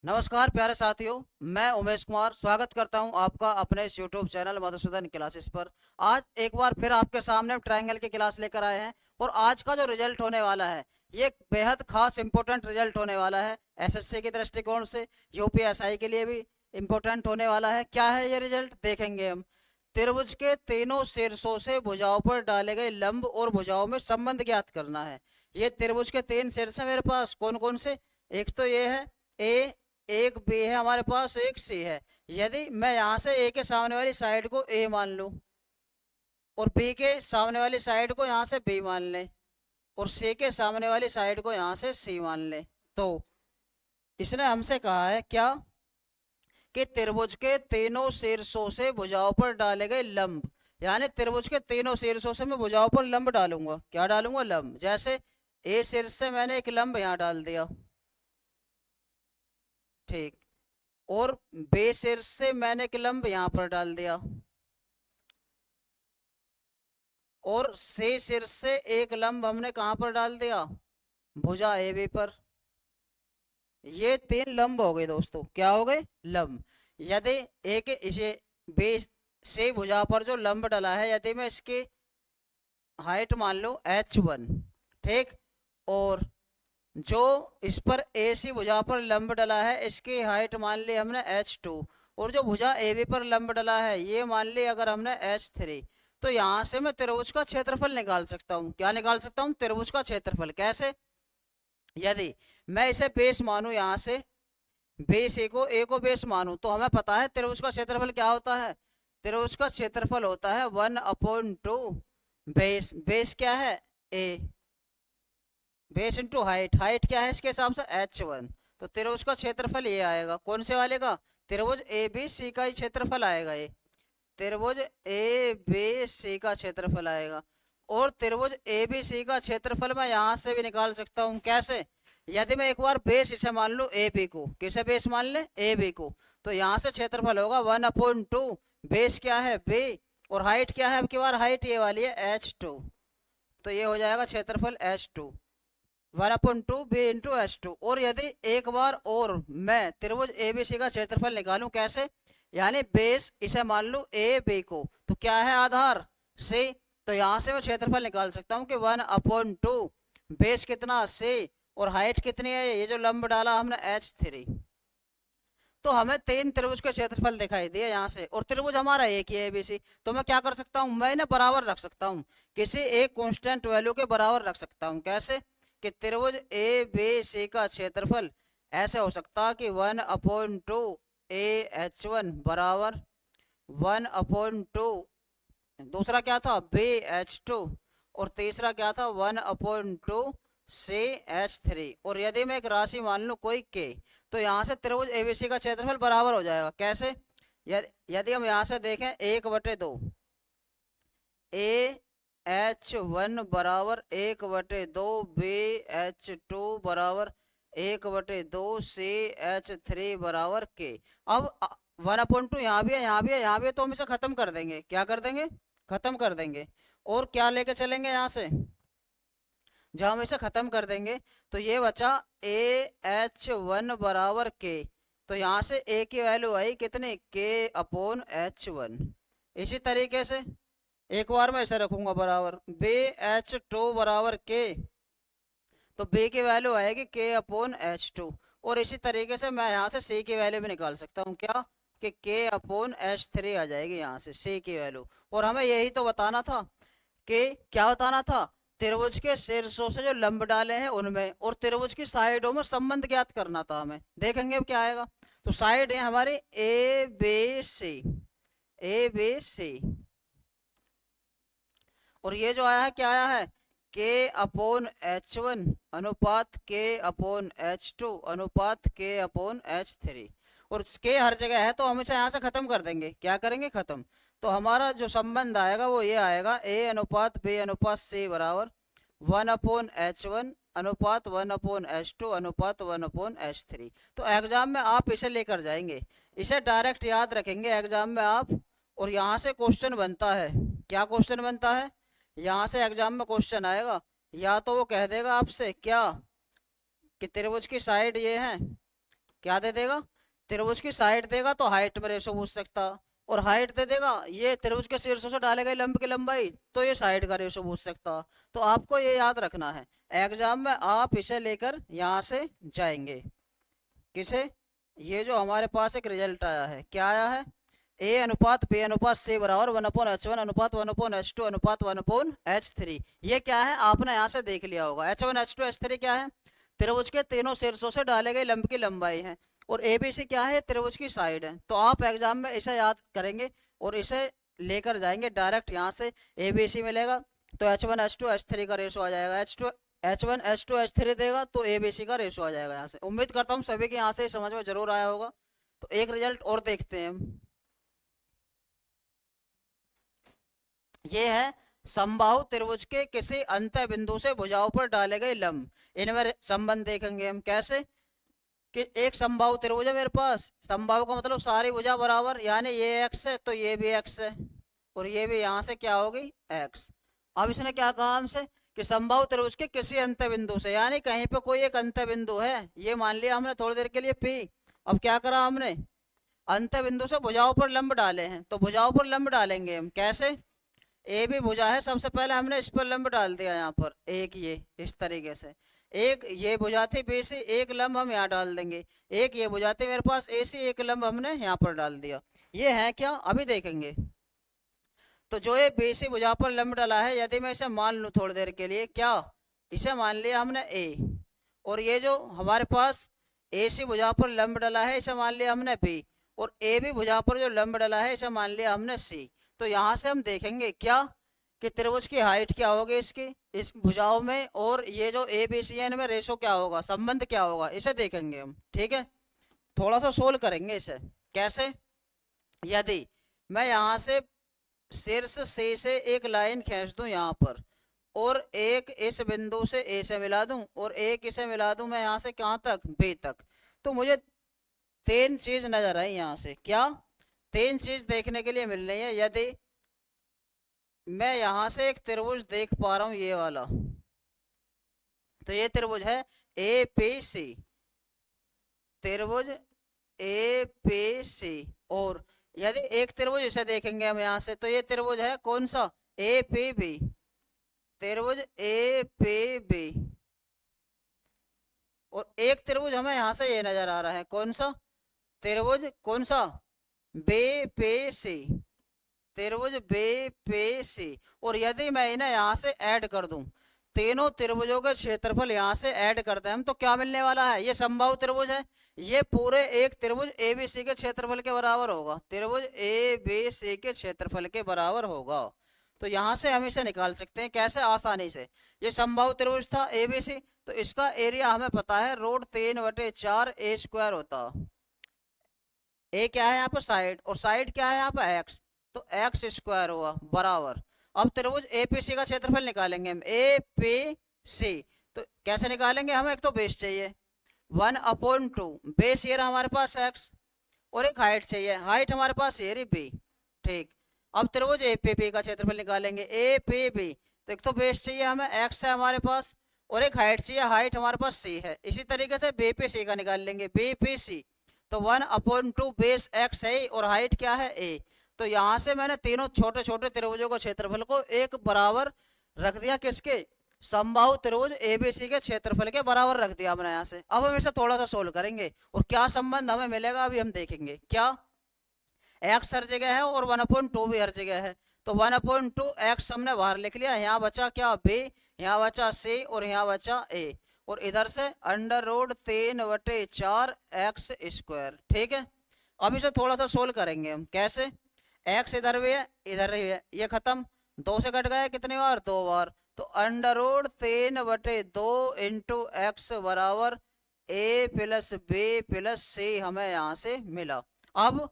नमस्कार प्यारे साथियों। मैं उमेश कुमार स्वागत करता हूं आपका अपने इस यूट्यूब चैनल मधुसूदन क्लासेस पर। आज एक बार फिर आपके सामने ट्रायंगल की क्लास लेकर आए हैं और आज का जो रिजल्ट होने वाला है ये एक बेहद खास इंपॉर्टेंट रिजल्ट होने वाला है। एसएससी के दृष्टिकोण से यूपीएसआई के लिए भी इम्पोर्टेंट होने वाला है। क्या है ये रिजल्ट देखेंगे हम। त्रिभुज के तीनों शीर्षों से भुजाओं पर डाले गए लंब और भुजाओं में संबंध ज्ञात करना है। ये त्रिभुज के तीन शीर्ष है मेरे पास। कौन कौन से? एक तो ये है ए, एक बी है हमारे पास, एक सी है। यदि मैं यहाँ से ए के सामने वाली साइड को ए मान लूं और बी के सामने वाली साइड को यहाँ से बी मान ले और सी के सामने वाली साइड को यहाँ से सी मान ले, तो इसने हमसे कहा है क्या कि त्रिभुज के तीनों शीर्षों से भुजाओं पर डाले गए लंब, यानी त्रिभुज के तीनों शीर्षों से मैं भुजाओं पर लंब डालूंगा। क्या डालूंगा? लंब। जैसे ए शीर्ष से मैंने एक लंब यहाँ डाल दिया, ठीक, और बे शीर्ष से मैंने एक लंब यहां पर डाल दिया और से शीर्ष से एक लंब हमने कहां पर डाल दिया? भुजा ए बी पर। ये तीन लंब हो गए दोस्तों। क्या हो गए? लंब। यदि एक इसे बे से भुजा पर जो लंब डला है, यदि मैं इसकी हाइट मान लो h1, ठीक, और जो इस पर ए सी भुजा पर लंब डला है इसकी हाइट मान ली हमने h2, और जो भुजा ए बी पर लंब डला है ये मान ली अगर हमने h3, तो यहां से मैं त्रिभुज का क्षेत्रफल निकाल सकता हूँ। क्या निकाल सकता हूँ? त्रिभुज का क्षेत्रफल। कैसे? यदि मैं इसे बेस मानू, यहाँ से बेस ए को बेस मानू, तो हमें पता है त्रिभुज का क्षेत्रफल क्या होता है। त्रिभुज का क्षेत्रफल होता है 1/2 बेस। बेस क्या है? A. Base into height. Height क्या है इसके हिसाब से? h1। तो त्रिभुज का क्षेत्रफल ये आएगा। कौन से वाले का? त्रिभुज ए बी सी का ही क्षेत्रफल आएगा ये। त्रिभुज ए बी सी का क्षेत्रफल आएगा। और त्रिभुज ए बी सी का क्षेत्रफल मैं यहाँ से भी निकाल सकता हूँ। कैसे? यदि मैं एक बार बेस इसे मान लूँ ए बी को, किसे बेस मान ले? ए बी को, तो यहाँ से क्षेत्रफल होगा 1/2। बेस क्या है? बी, और हाइट क्या है? अब की बार हाइट ये वाली है h2, तो ये हो जाएगा क्षेत्रफल h2, 1/2 बी इंटू h2। और यदि एक बार और मैं त्रिभुज ए बी सी का क्षेत्रफल निकालूं, कैसे? यानी बेस इसे मान लूं ए बी को, तो क्या है? आधार सी। तो यहां से मैं क्षेत्रफल निकाल सकता हूं कि 1/2 बेस कितना? सी, और हाइट कितनी है? ये जो लंब डाला हमने h3। तो हमें तीन त्रिभुज के क्षेत्रफल दिखाई दिए यहाँ से, और त्रिभुज हमारा एक ही है एबीसी। तो मैं क्या कर सकता हूँ? मैं इन्हें बराबर रख सकता हूँ, किसी एक कांस्टेंट वैल्यू के बराबर रख सकता हूँ। कैसे? कि त्रिभुज ए बी सी का क्षेत्रफल ऐसे हो सकता कि 1/2 AH1 बराबर 1/2, दूसरा क्या था? BH2, और तीसरा क्या था? 1/2 CH3। और यदि मैं एक राशि मान लूँ कोई के, तो यहाँ से त्रिभुज एबीसी का क्षेत्रफल बराबर हो जाएगा। कैसे? यदि हम यहाँ से देखें 1/2 AH1 बराबर 1/2 BH2 बराबर 1/2 CH3 बराबर के। अब 1/2 यहाँ भी है, यहाँ भी है, यहाँ भी है, तो हम इसे खत्म कर देंगे। क्या कर देंगे? खत्म कर देंगे। और क्या लेके चलेंगे यहाँ से? जब हम इसे खत्म कर देंगे तो ये बचा AH1 बराबर के। तो यहाँ से ए की वैल्यू आई कितनी? K/H1। इसी तरीके से एक बार मैं इसे रखूंगा बराबर BH2 बराबर के, तो बी की वैल्यू आएगी K/H2। और इसी तरीके से मैं यहाँ से सी की वैल्यू भी निकाल सकता हूँ। क्या? कि K/H3 आ जाएगी यहाँ से सी की वैल्यू। और हमें यही तो बताना था कि क्या बताना था? त्रिभुज के शीर्षों से जो लंब डाले हैं उनमें, और त्रिभुज की साइडों में संबंध ज्ञात करना था हमें। देखेंगे अब क्या आएगा। तो साइड है हमारी A B C, A B C, और ये जो आया है क्या आया है? K/H1 अनुपात K/H2 अनुपात K/H3। और के हर जगह है तो हम इसे यहाँ से खत्म कर देंगे। क्या करेंगे? खत्म। तो हमारा जो संबंध आएगा वो ये आएगा A अनुपात B अनुपात C बराबर 1/H1 अनुपात 1/H2 अनुपात 1/H3। तो एग्जाम में आप इसे लेकर जाएंगे, इसे डायरेक्ट याद रखेंगे एग्जाम में आप। और यहाँ से क्वेश्चन बनता है। क्या क्वेश्चन बनता है? यहाँ से एग्जाम में क्वेश्चन आएगा, या तो वो कह देगा आपसे क्या कि त्रिभुज की साइड ये है, क्या दे देगा, त्रिभुज की साइड देगा तो हाइट में रेशो पूछ सकता, और हाइट दे देगा ये त्रिभुज के शीर्षों से डालेगा लंब की लंबाई तो ये साइड का रेशो पूछ सकता। तो आपको ये याद रखना है, एग्जाम में आप इसे लेकर यहाँ से जाएंगे। किसे, ये जो हमारे पास एक रिजल्ट आया है, क्या आया है, ए अनुपात बी अनुपात सी बराबर 1/h1 अनुपात 1/h2 अनुपात 1/h3। ये क्या है आपने यहाँ से देख लिया होगा, h1 h2 h3 क्या है, त्रिभुज के तीनों शीर्षों से डाले गए लंब की लंबाई है, और ए बी सी क्या है, त्रिभुज की साइड है। तो आप एग्जाम में इसे याद करेंगे और इसे लेकर जाएंगे डायरेक्ट यहाँ से, ए बी सी मिलेगा तो h1 h2 h3 का रेशो आ जाएगा, h1 h2 h3 देगा तो ए बी सी का रेशो आ जाएगा। यहाँ से उम्मीद करता हूँ सभी के यहाँ से समझ में जरूर आया होगा। तो एक रिजल्ट और देखते हैं हम, ये है समबाहु त्रिभुज के किसी अंत्य बिंदु से भुजाओं पर डाले गए लंब, इनमें संबंध देखेंगे हम। कैसे कि एक समबाहु त्रिभुज है मेरे पास, समबाहु का मतलब सारी भुजा बराबर, यानी ये एक्स है तो ये भी एक्स है, और ये भी यहाँ से क्या होगी एक्स। अब इसने क्या कहा हमसे कि समबाहु त्रिभुज के किसी अंत्य बिंदु से, यानी कहीं पे कोई एक अंत्य बिंदु है, ये मान लिया हमने थोड़ी देर के लिए पी। अब क्या करा हमने, अंत्य बिंदु से भुजाओं पर लंब डाले हैं, तो भुजाओं पर लंब डालेंगे हम। कैसे, ए भी भुजा है, सबसे पहले हमने इस पर लंब डाल दिया यहाँ पर एक, ये इस तरीके से, एक ये भुजा थी बी सी, एक लंब हम यहाँ डाल देंगे, एक ये भुजा थी मेरे पास ए सी, एक लंब हमने यहाँ पर डाल दिया। ये है क्या, अभी देखेंगे। तो जो ये बी सी भुजा पर लंब डाला है, यदि मैं इसे मान लूँ थोड़ी देर के लिए, क्या, इसे मान लिया हमने ए, और ये जो हमारे पास ए सी भुजा पर लंब डाला है इसे मान लिया हमने बी, और ए बी भुजा पर जो लंब डाला है इसे मान लिया हमने सी। तो यहाँ से हम देखेंगे क्या कि त्रिभुज की हाइट क्या होगी इसकी, इस भुजाओं में, और ये जो ए बी सी है इनमें रेशो क्या होगा, संबंध क्या होगा, इसे देखेंगे हम। ठीक है, थोड़ा सा सोल्व करेंगे इसे। कैसे, यदि मैं यहाँ से शीर्ष सी से एक लाइन खींच दूं यहाँ पर, और एक इस बिंदु से ए से मिला दूं, और एक इसे मिला दूं मैं यहाँ से कहाँ तक, बी तक, तो मुझे तीन चीज नजर आई यहाँ से। क्या, तीन चीज देखने के लिए मिल रही है। यदि मैं यहाँ से एक त्रिभुज देख पा रहा हूँ ये वाला, तो ये त्रिभुज है ए पी सी, त्रिभुज ए पी सी। और यदि एक त्रिभुज इसे देखेंगे हम यहाँ से, तो ये त्रिभुज है कौन सा, ए पी बी, त्रिभुज ए पी बी। और एक त्रिभुज हमें यहाँ से ये नजर आ रहा है कौन सा, त्रिभुज कौन सा, बी पी सी, त्रिभुज बी पी सी। और यदि मैं इन्हें यहाँ से ऐड कर दूं, तीनों त्रिभुजों के क्षेत्रफल यहाँ से ऐड करते हैं हम, तो क्या मिलने वाला है, ये समबाहु त्रिभुज है, ये पूरे एक त्रिभुज ए बी सी के क्षेत्रफल के बराबर होगा, त्रिभुज ए बी सी के क्षेत्रफल के बराबर होगा। तो यहाँ से हम इसे निकाल सकते हैं कैसे, आसानी से। ये समबाहु त्रिभुज था ए बी सी, तो इसका एरिया हमें पता है रूट 3/4 ए स्क्वायर होता। ए क्या है यहाँ पर साइड, और साइड क्या है यहाँ पर एक्स, तो एक्स स्क्वायर हुआ बराबर। अब त्रिभुज ए पी सी का क्षेत्रफल निकालेंगे हम, ए पी सी, तो कैसे निकालेंगे, हमें एक तो बेस चाहिए 1/2, बेस ये रहा हमारे पास एक्स, और एक हाइट चाहिए, हाइट हमारे पास ये रही बी। ठीक, अब त्रिभुज ए पी बी का क्षेत्रफल निकालेंगे, ए पी बी, तो एक तो बेस चाहिए हमें एक्स है हमारे पास, और एक हाइट चाहिए, हाइट हमारे पास सी है। इसी तरीके से बी पी सी का निकाल लेंगे, बी पी सी, तो 1/2 बेस एक्स है और हाइट क्या है ए। तो यहाँ से मैंने तीनों छोटे छोटे त्रिभुजों का क्षेत्रफल को एक बराबर रख दिया, किसके, समबाहु त्रिभुज एबीसी के क्षेत्रफल के बराबर रख दिया हमने यहाँ से। अब हम इसे थोड़ा सा सोल्व करेंगे और क्या संबंध हमें मिलेगा अभी हम देखेंगे। क्या, एक्स हर जगह है और 1/2 भी हर जगह है, तो 1/2 एक्स हमने बाहर लिख लिया, यहाँ बचा क्या बी, यहाँ बचा सी, और यहाँ बचा ए, और इधर से √3/4 एक्स स्क्वायर। ठीक है, अब इसे थोड़ा सा सोल्व करेंगे हम। कैसे, एक्स इधर भी है इधर भी है, ये खत्म, दो से कट गया कितनी बार, दो बार, तो √3/2 इंटू एक्स बराबर ए प्लस बी प्लस सी हमें यहाँ से मिला। अब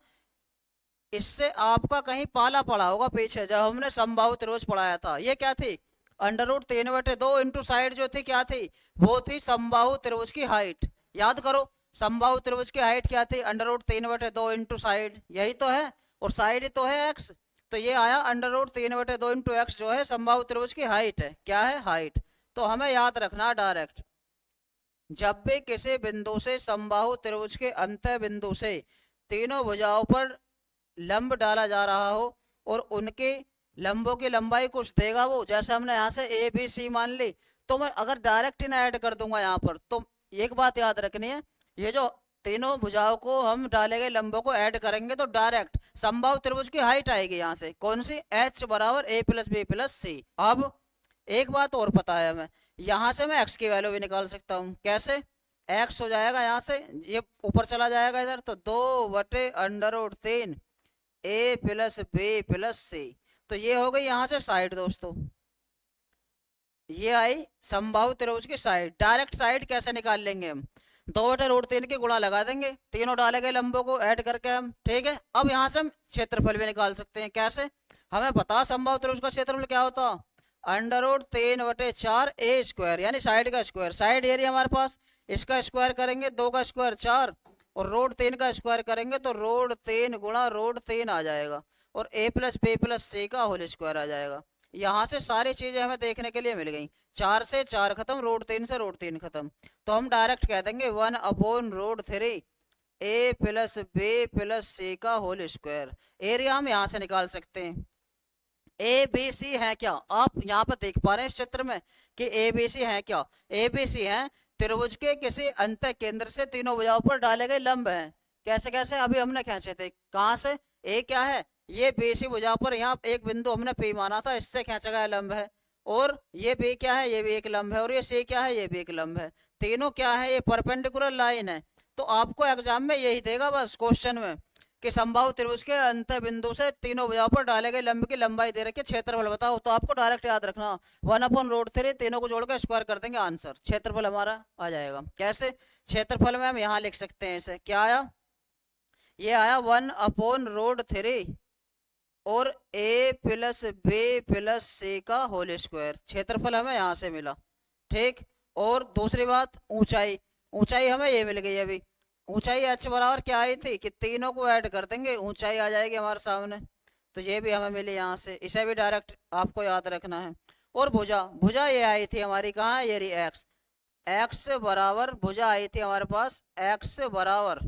इससे आपका कहीं पाला पड़ा होगा पीछे जब हमने समबाहु त्रिभुज पढ़ाया था, ये क्या थी, √3/2 इंटू साइड जो थी क्या थी, वो थी समबाहु त्रिभुज की हाइट। याद करो समबाहु त्रिभुज की हाइट क्या थी, √3/2 इंटू साइड, यही तो है, और साइड ही तो है एक्स, तो ये आया √3/2 इंटू एक्स जो है समबाहु त्रिभुज की हाइट है। क्या है, हाइट। तो हमें याद रखना डायरेक्ट जब भी किसी बिंदु से समबाहु त्रिभुज के अंत्य बिंदु से तीनों भुजाओं पर लंब डाला जा रहा हो और उनके लंबों की लंबाई कुछ देगा वो, जैसे हमने यहाँ से ए बी सी मान ली, तो मैं अगर डायरेक्ट इन ऐड कर दूंगा यहाँ पर, तो एक बात याद रखनी है, ये जो तीनों भुजाओं को हम डाले गए लंबों को ऐड करेंगे तो डायरेक्ट समबाहु त्रिभुज की हाइट आएगी यहाँ से, कौन सी, एच बराबर ए प्लस बी प्लस सी। अब एक बात और पता है हमें, यहाँ से मैं एक्स की वैल्यू भी निकाल सकता हूँ, कैसे, एक्स हो जाएगा यहाँ से, ये ऊपर चला जाएगा इधर, तो 2/√3 ए प्लस बी प्लस सी, तो ये हो गई यहाँ से साइड दोस्तों, ये आई समबाहु त्रिभुज की साइड। डायरेक्ट साइड कैसे निकाल लेंगे हम, 2/√3 की गुणा लगा देंगे तीनों डाले गए लंबों को ऐड करके हम, ठीक है। अब यहाँ से हम क्षेत्रफल भी निकाल सकते हैं, कैसे, हमें पता समबाहु त्रिभुज का क्षेत्रफल क्या होता, √3/4 ए स्क्वायर, यानी साइड का स्क्वायर, साइड एरिया हमारे पास, इसका स्क्वायर करेंगे 2 का स्क्वायर 4, और √3 का स्क्वायर करेंगे तो √3 गुणा √3 आ जाएगा, और a प्लस बी प्लस सी का होल स्क्वायर आ जाएगा। यहाँ से सारी चीजें हमें देखने के लिए मिल गई, 4 से 4 खत्म, √3 से √3 खत्म, तो हम डायरेक्ट कह देंगे 1/√3 ए प्लस बी प्लस सी का होल स्क्वायर। एरिया हम यहाँ से निकाल सकते हैं। ए बी सी है क्या, आप यहाँ पर देख पा रहे हैं इस चित्र में कि ए बी सी है क्या, ए बी सी है त्रिभुज के किसी अंत केंद्र से तीनों भुजाओं पर डाले गए लंब हैं। कैसे कैसे, अभी हमने खींचे थे, कहाँ से, ए क्या है, ये बी सी भुजा पर यहाँ एक बिंदु हमने पी माना था, इससे खींचा गया लंब है, और ये बी क्या है, ये भी एक लंब है, और ये सी क्या है, ये भी एक लंब है, तीनों क्या है, ये परपेंडिकुलर लाइन है। तो आपको एग्जाम में यही देगा बस क्वेश्चन में कि समबाहु त्रिभुज के अंत बिंदु से तीनों भुजाओं पर डाले गए लंब की लंबाई दे रखी है, क्षेत्रफल बताओ, तो आपको डायरेक्ट याद रखना 1/√3, तीनों को जोड़कर स्क्वायर कर देंगे, आंसर क्षेत्रफल हमारा आ जाएगा। कैसे, क्षेत्रफल में हम यहाँ लिख सकते हैं इसे, क्या आया, ये आया 1/√3 और a प्लस बी प्लस सी का होल स्क्वायर, क्षेत्रफल हमें यहाँ से मिला, ठीक। और दूसरी बात, ऊंचाई, ऊंचाई हमें ये मिल गई अभी, ऊंचाई h बराबर क्या आई थी कि तीनों को ऐड कर देंगे ऊंचाई आ जाएगी हमारे सामने, तो ये भी हमें मिली यहाँ से, इसे भी डायरेक्ट आपको याद रखना है। और भुजा, भुजा ये आई थी हमारी, कहाँ है, ये रही एक्स, एक्स बराबर भुजा आई थी हमारे पास, एक्स बराबर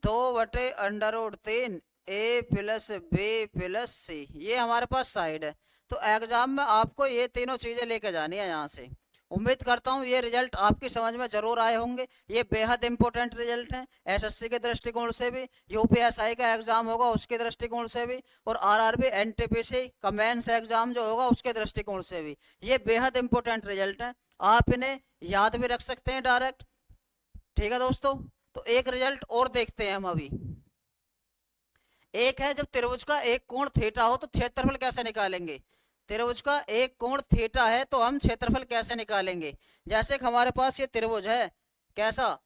2/√3 ए प्लस बी प्लस सी, ये हमारे पास साइड है। तो एग्जाम में आपको ये तीनों चीजें लेके जानी है यहाँ से। उम्मीद करता हूँ ये रिजल्ट आपकी समझ में जरूर आए होंगे, ये बेहद इंपॉर्टेंट रिजल्ट हैं, एसएससी के दृष्टिकोण से भी, यूपीएसआई का एग्जाम होगा उसके दृष्टिकोण से भी, और आरआरबी एनटीपीसी का मेंस एग्जाम जो होगा उसके दृष्टिकोण से भी, ये बेहद इंपॉर्टेंट रिजल्ट हैं, आप इन्हें याद भी रख सकते हैं डायरेक्ट, ठीक है दोस्तों। तो एक रिजल्ट और देखते हैं हम अभी, एक है जब त्रिभुज का एक कोण थीटा हो तो क्षेत्रफल कैसे निकालेंगे, त्रिभुज का एक कोण थीटा है तो हम क्षेत्रफल कैसे निकालेंगे। जैसे कि हमारे पास ये त्रिभुज है, कैसा,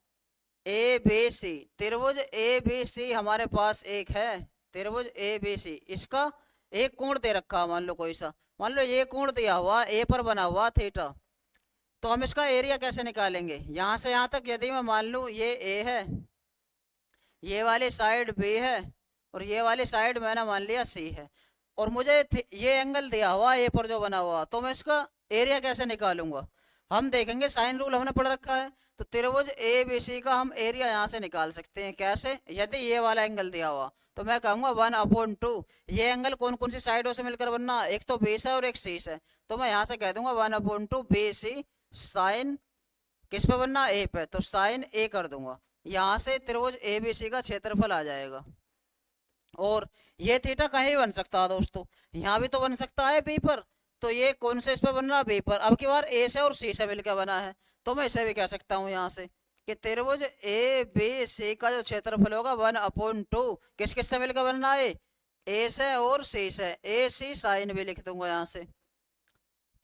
ए बी सी, त्रिभुज ए बी सी हमारे पास एक है, त्रिभुज ए बी सी, इसका एक कोण दे रखा, मान लो कोई सा, मान लो ये कोण दिया हुआ ए पर बना हुआ थीटा, तो हम इसका एरिया कैसे निकालेंगे, यहाँ से यहाँ तक यदि मैं मान लूँ ये ए है, ये वाली साइड बी है, और ये वाली साइड मैंने मान लिया सी है, और मुझे ये एंगल दिया हुआ ए पर जो बना हुआ, तो मैं इसका एरिया कैसे निकालूंगा, हम देखेंगे साइन रूल हमने पढ़ रखा है, तो त्रिभुज ए बी सी का हम एरिया यहाँ से निकाल सकते हैं, कैसे, यदि ये वाला एंगल दिया हुआ तो मैं कहूँगा 1/2, ये एंगल कौन कौन सी साइडों से मिलकर बनना, एक तो बेस है और एक शीश है, तो मैं यहाँ से कह दूंगा 1/2 बी सी साइन, किस पे बनना, ए पे, तो साइन ए कर दूंगा, यहाँ से त्रिभुज ए बी सी का क्षेत्रफल आ जाएगा। और ये थीटा कहीं बन सकता है दोस्तों, यहाँ भी तो बन सकता है बी पर, तो ये कौन से इस पर बन रहा, बी पर, अब की बार ए से और सी से मिलकर बना है, तो मैं इसे भी कह सकता हूँ यहाँ से कि त्रिभुज ए बी सी का जो क्षेत्रफल होगा 1/2 किस किस से मिलकर बनना है, ए से और सी से, ए सी साइन भी लिख दूंगा यहाँ से,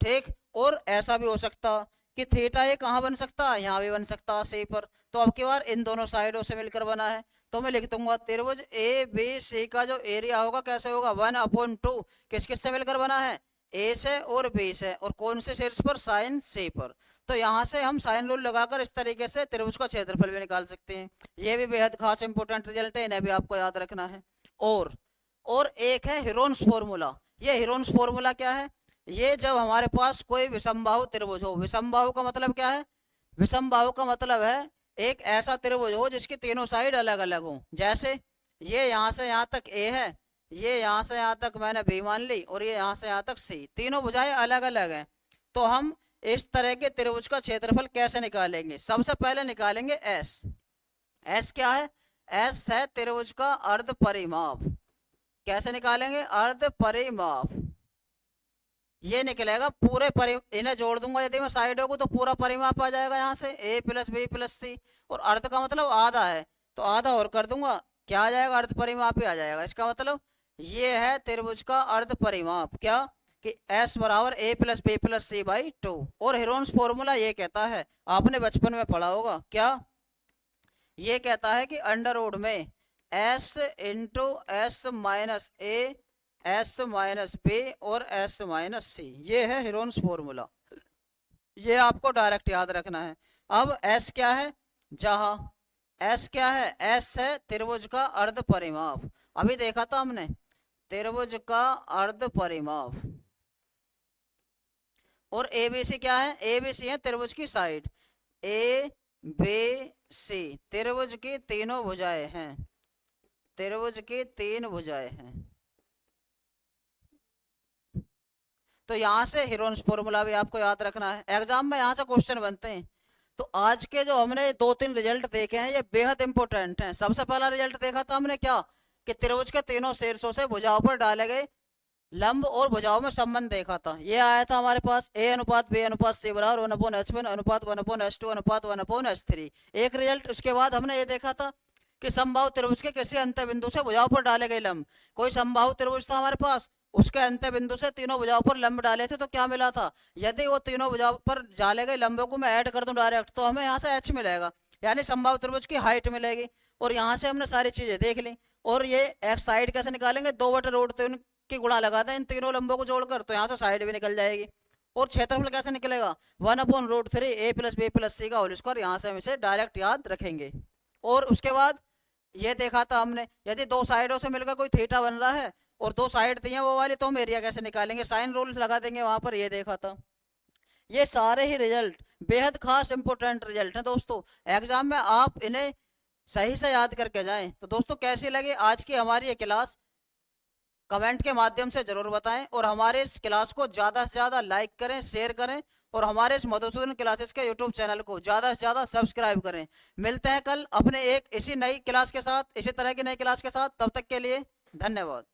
ठीक। और ऐसा भी हो सकता कि थीटा ये कहाँ बन सकता है, यहाँ भी बन सकता है सी पर, तो अब की बार इन दोनों साइडों से मिलकर बना है, तो मैं लिख दूंगा त्रिभुज ए बी सी का जो एरिया होगा कैसे होगा, 1/2 किस किस से मिलकर बना है, ए से और बी से, और कौन से शीर्ष पर, साइन सी पर, तो यहाँ से हम साइन रूल लगाकर इस तरीके से त्रिभुज का क्षेत्रफल भी निकाल सकते हैं। ये भी बेहद खास इंपोर्टेंट रिजल्ट है, इन्हें भी आपको याद रखना है। और एक है हिरोन्स फॉर्मूला, ये हिरोन्स फॉर्मूला क्या है, ये जब हमारे पास कोई विषमबाहु त्रिभुज हो, विषमबाहु का मतलब क्या है, विषम बाहु का मतलब है एक ऐसा त्रिभुज हो जिसकी तीनों साइड अलग अलग हो। जैसे ये यहाँ से यहाँ तक ए है, ये यहाँ से यहाँ तक मैंने बी मान ली, और ये यहाँ से यहाँ तक सी, तीनों भुजाएं अलग अलग हैं। तो हम इस तरह के त्रिभुज का क्षेत्रफल कैसे निकालेंगे? सबसे पहले निकालेंगे एस। एस क्या है? एस है त्रिभुज का अर्ध परिमाप। कैसे निकालेंगे? अर्ध परिमाप। ये निकलेगा पूरे इन्हें जोड़ दूंगा यदि मैं साइडों को, तो पूरा परिमाप आ जाएगा यहाँ से ए प्लस बी प्लस सी, और अर्ध का मतलब आधा है तो आधा और कर दूंगा, क्या आ जाएगा? अर्ध परिमाप ही आ जाएगा। इसका मतलब ये है त्रिभुज का अर्ध परिमाप। क्या? कि S बराबर A plus B plus C by 2। और हेरोन्स फॉर्मूला ये कहता है, आपने बचपन में पढ़ा होगा, क्या ये कहता है कि अंडर रूट में S इंटू एस माइनस ए, एस माइनस बी और एस माइनस सी, ये है हेरोन्स फॉर्मूला। ये आपको डायरेक्ट याद रखना है। अब एस क्या है? जहां एस क्या है? एस है त्रिभुज का अर्ध परिमाप। अभी देखा था हमने त्रिभुज का अर्ध परिमाप। और ए बी सी क्या है? ए बी सी है त्रिभुज की साइड। ए बी सी त्रिभुज की तीनों भुजाएं हैं, त्रिभुज की तीन भुजाएं हैं। तो यहां से हेरोन्स फॉर्मूला भी आपको याद रखना है, एग्जाम में यहां से क्वेश्चन बनते हैं। तो आज के जो हमने 2-3 रिजल्ट देखे हैं ये बेहद इंपॉर्टेंट हैं। सबसे पहला रिजल्ट देखा था हमने क्या, कि त्रिभुज के तीनों शीर्षों से भुजाओं पर डाले गए लंब और भुजाओं में संबंध देखा था। ये आया था हमारे पास ए अनुपात बी अनुपात सी बराबर 1/h1 अनुपात 1/h2 अनुपात 1/h3। एक रिजल्ट उसके बाद हमने ये देखा था कि समबाहु त्रिभुज के किसी अंत्य बिंदु से भुजाओं पर डाले गए लंब। कोई समबाहु त्रिभुज था हमारे पास, उसके अंत्य बिंदु से तीनों भुजाओं पर लंब डाले थे, तो क्या मिला था? यदि वो तीनों भुजाओं पर डाले गए लंबों को मैं ऐड कर दूं डायरेक्ट, तो हमें यहाँ से h मिलेगा, यानी समबाहु त्रिभुज की हाइट मिलेगी। और यहाँ से हमने सारी चीजें देख ली। और ये एफ साइड कैसे निकालेंगे? 2/√3 की गुणा लगा दें इन तीनों लंबों को जोड़कर, तो यहाँ से साइड भी निकल जाएगी। और क्षेत्रफल कैसे निकलेगा? 1/√3 ए प्लस बी प्लस सी का होल स्क्वायर। यहाँ से हम इसे डायरेक्ट याद रखेंगे। और उसके बाद ये देखा था हमने, यदि दो साइडों से मिलकर कोई थीटा बन रहा है और दो साइड दी है वो वाली, तो हम एरिया कैसे निकालेंगे? साइन रूल लगा देंगे वहां पर। ये देखा था। ये सारे ही रिजल्ट बेहद खास इंपोर्टेंट रिजल्ट हैं दोस्तों, एग्जाम में आप इन्हें सही से याद करके जाएं। तो दोस्तों कैसी लगी आज की हमारी ये क्लास? कमेंट के माध्यम से जरूर बताएं, और हमारे इस क्लास को ज़्यादा से ज़्यादा लाइक करें, शेयर करें, और हमारे इस मधुसूदन क्लासेस के यूट्यूब चैनल को ज़्यादा से ज़्यादा सब्सक्राइब करें। मिलते हैं कल अपने एक इसी नई क्लास के साथ, इसी तरह की नई क्लास के साथ। तब तक के लिए धन्यवाद।